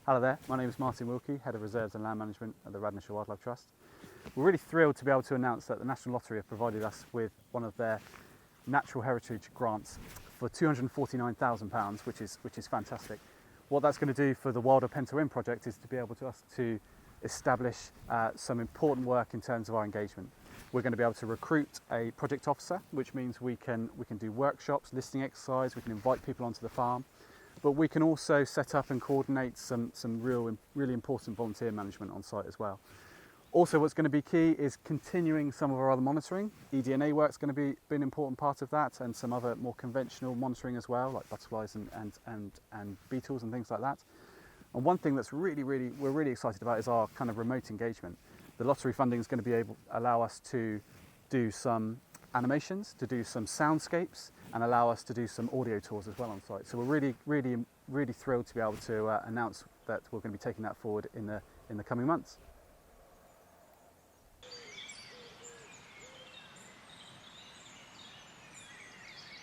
Hello there, my name is Martin Wilkie, Head of Reserves and Land Management at the Radnorshire Wildlife Trust. We're really thrilled to be able to announce that the National Lottery have provided us with one of their natural heritage grants for £249,000, which is fantastic. What that's going to do for the Wilder Pentwyn project is to be able to establish some important work in terms of our engagement. We're going to be able to recruit a project officer, which means we can do workshops, listening exercise, we can invite people onto the farm, but we can also set up and coordinate some really important volunteer management on site as well. Also, what's going to be key is continuing some of our other monitoring. eDNA work's going to be an important part of that, and some other more conventional monitoring as well, like butterflies and beetles and things like that. And one thing that's we're really excited about is our kind of remote engagement. The lottery funding is going to allow us to do some animations, to do some soundscapes, and allow us to do some audio tours as well on site. So we're really thrilled to be able to announce that we're going to be taking that forward in the coming months.